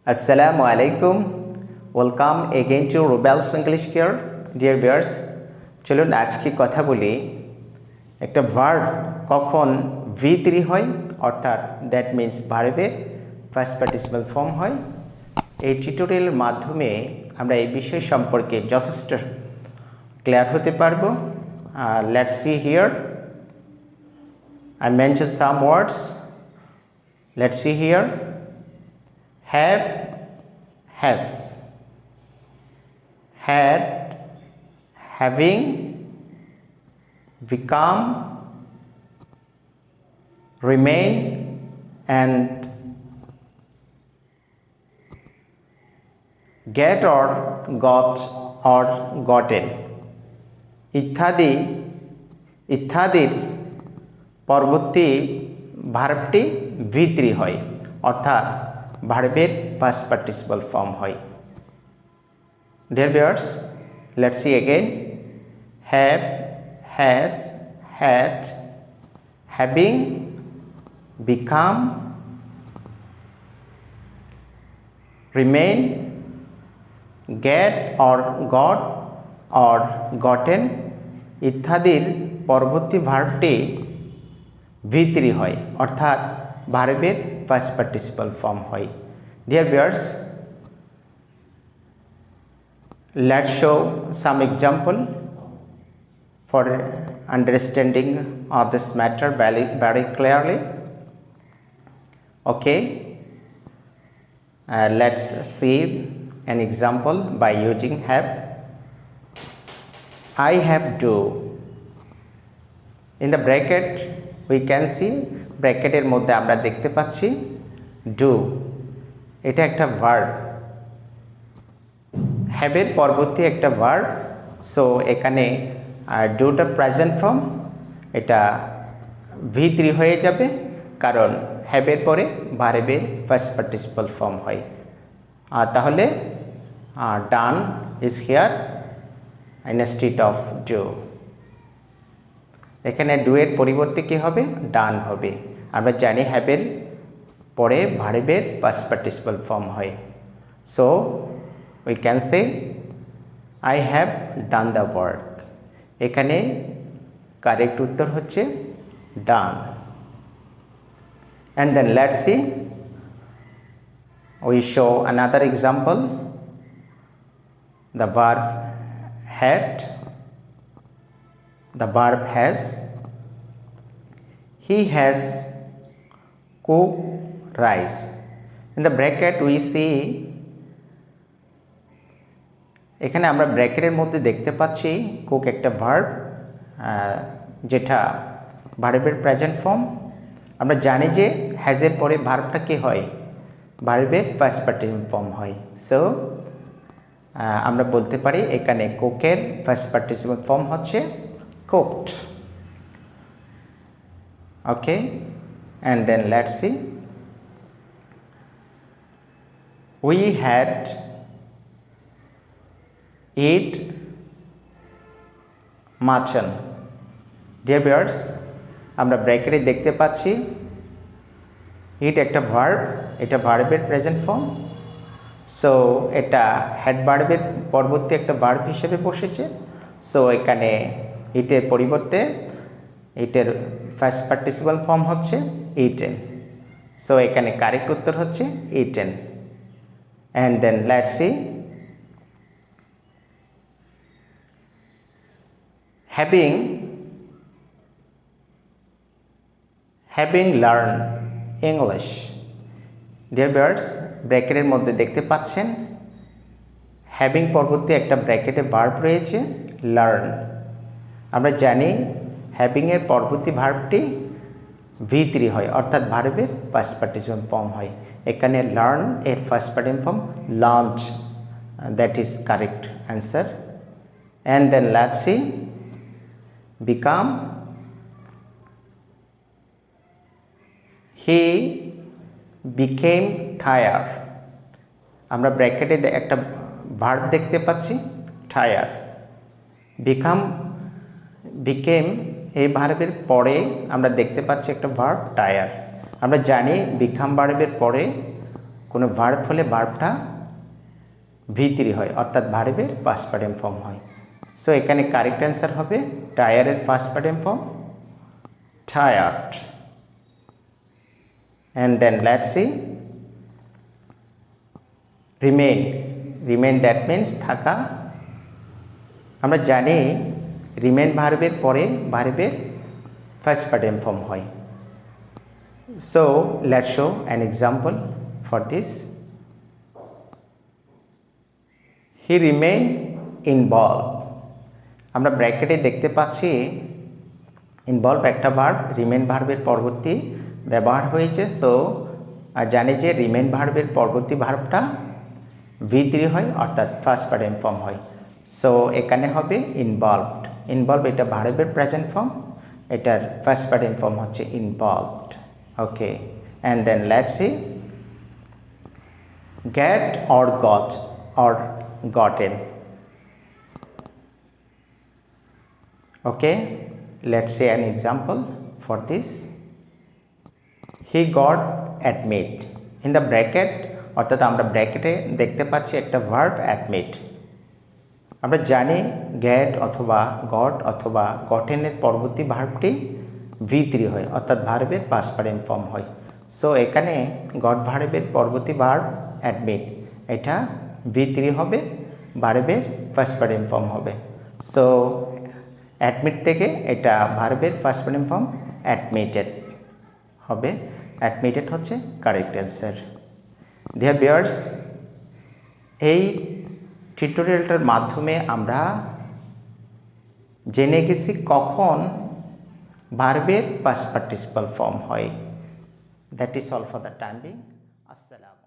Assalamu alaikum. Welcome again to Rubel's English Care. Dear viewers, চলুন আজকে কথা বলি একটা ভার্ব কখন V3 হয় অর্থাৎ দ্যাট মিন্স ভার্বের ফার্স্ট পার্টিসিপাল ফর্ম হয়। এই টিউটোরিয়ালের মাধ্যমে আমরা এই বিষয় সম্পর্কে যথেষ্ট ক্লিয়ার হতে পারবো। Let's see here. I mentioned some words. Let's see here. Have, has, had, having, become, remain, and get or got or gotten ইত্যাদির পরবর্তী ভার্বটি V3 হয় অর্থাৎ ভার্বের পাস্ট পার্টিসিপাল ফর্ম হয়। Dear viewers, let's see again. Have, has, had, having, become, remain, get or got or gotten ইত্যাদির পরবর্তী ভার্বটি V3 হয় অর্থাৎ ভার্বের ফার্স্ট পার্টিসিপাল ফর্ম হয়। Dear viewers, let's show some example for understanding of this matter very clearly. Okay, let's see an example by using have. I have do. In the bracket we can see ব্র্যাকেটের মধ্যে আমরা দেখতে পাচ্ছি do, এটা একটা verb, হ্যাভের পরবর্তী একটা verb. So এখানে ডুটা প্রেজেন্ট ফর্ম, এটা V3 হয়ে যাবে কারণ হ্যাভের পরে ভার্বের ফার্স্ট পার্টিসিপাল ফর্ম হয়। তাহলে done is here instead of do. এখানে ডু এর পরিবর্তে কি হবে, ডান হবে। আমরা জানি হ্যাভের পরে ভার্বের পাস্ট পার্টিসিপাল ফর্ম হয়। So we can say I have done the work. এখানে কারেক্ট উত্তর হচ্ছে done. And then let's see, we show another example. The verb had, the verb has, he has cooked rice. In the bracket we see, এখানে আমরা ব্র্যাকেটের মধ্যে দেখতে পাচ্ছি cook একটা ভার্ব যেটা ভার্বের প্রেজেন্ট ফর্ম। আমরা জানি যে হ্যাজের পরে ভার্বটা কি হয়, ভার্বের ফার্স্ট পার্টিসিপাল ফর্ম হয়। সো আমরা বলতে পারি এখানে কুকের ফার্স্ট পার্টিসিপাল ফর্ম হচ্ছে cooked. Okay, and then let's see, we had eat mutton. Dear viewers, আমরা ব্র্যাকেটে দেখতে পাচ্ছি ইট একটা ভার্ব, এটা ভার্বের প্রেজেন্ট ফর্ম। সো এটা হ্যাড ভার্বের পরবর্তী একটা ভার্ব হিসেবে বসেছে। সো এখানে ইটের পরিবর্তে ইটের ফার্স্ট পার্টিসিপাল ফর্ম হচ্ছে ইটেন। সো এখানে কারেক্ট উত্তর হচ্ছে eaten. And then let's see, having learn English. Dear viewers, ব্র্যাকেটের মধ্যে দেখতে পাচ্ছেন হ্যাভিং পরবর্তী একটা ব্র্যাকেটে ভার্ব রয়েছে লার্ন। আমরা জানি হ্যাভিংয়ের পরবর্তী ভার্বটি V3 হয় অর্থাৎ ভার্বের ফার্স্ট পার্টিসিপাল ফর্ম হয়। এখানে লার্ন এর first participle form lunch, that is correct answer. And then let's see, become, he became tire. আমরা ব্র্যাকেটে একটা ভার্ব দেখতে পাচ্ছি টায়ার। বিকেম এই ভার্বের পরে আমরা দেখতে পাচ্ছি একটা ভার্ব টায়ার। আমরা জানি বিকাম ভার্বের পরে কোনো ভার্ব হলে ভার্বটা V3 হয়, অর্থাৎ ভার্বের পাস্ট পার্টিসিপল ফর্ম হয়। সো এখানে কারেক্ট অ্যান্সার হবে টায়ারের past participle form tired. And then let's see remain. Remain that means থাকা। আমরা জানি রিমেইন ভার্বের পরে ভার্বের ফার্স্ট পার্টিসিপল ফর্ম হয়। So let's show an example for this. He remain involve. আমরা ব্র্যাকেটে দেখতে পাচ্ছি ইনভলভ একটা ভার্ব, রিমেইন ভার্বের পরবর্তী ব্যবহার হয়েছে। সো জানি যে রিমেইন ভার্বের পরবর্তী ভার্বটা V3 হয়, অর্থাৎ ফার্স্ট পার্টিসিপল ফর্ম হয়। সো এখানে হবে ইনভলভড। ইনভলভ এটা ভার্বের প্রেজেন্ট ফর্ম, এটার ফার্স্ট পার্টিসিপল ফর্ম হচ্ছে involved. Okay, and then let's see get or got or gotten. Okay, let's say an example for this. He got admit. In the bracket, অর্থাৎ আমরা ব্র্যাকেটে দেখতে পাচ্ছি একটা ভার্ব অ্যাডমিট। আমরা জানি গেট অথবা গট অথবা গটেনের পরবর্তী ভার্বটি V3 হয়, অর্থাৎ ভার্বের পাস্ট পার্টিসিপল ফর্ম হয়। সো এখানে গট ভার্বের পরবর্তী ভার্ব অ্যাডমিট, এটা V3 হবে, ভার্বের ফার্স্ট পার্টিসিপল ফর্ম হবে। সো অ্যাডমিট থেকে এটা ভার্বের ফার্স্ট পার্টিসিপল ফর্ম অ্যাডমিটেড হবে। অ্যাডমিটেড হচ্ছে কারেক্ট অ্যান্সার। ডিয়ার ভিউয়ার্স, এই টিউটোরিয়ালটার মাধ্যমে আমরা জেনে গেছি কখন ভার্বের পাস্ট পার্টিসিপল ফর্ম হয়। That is all for the time being. আসসালাম।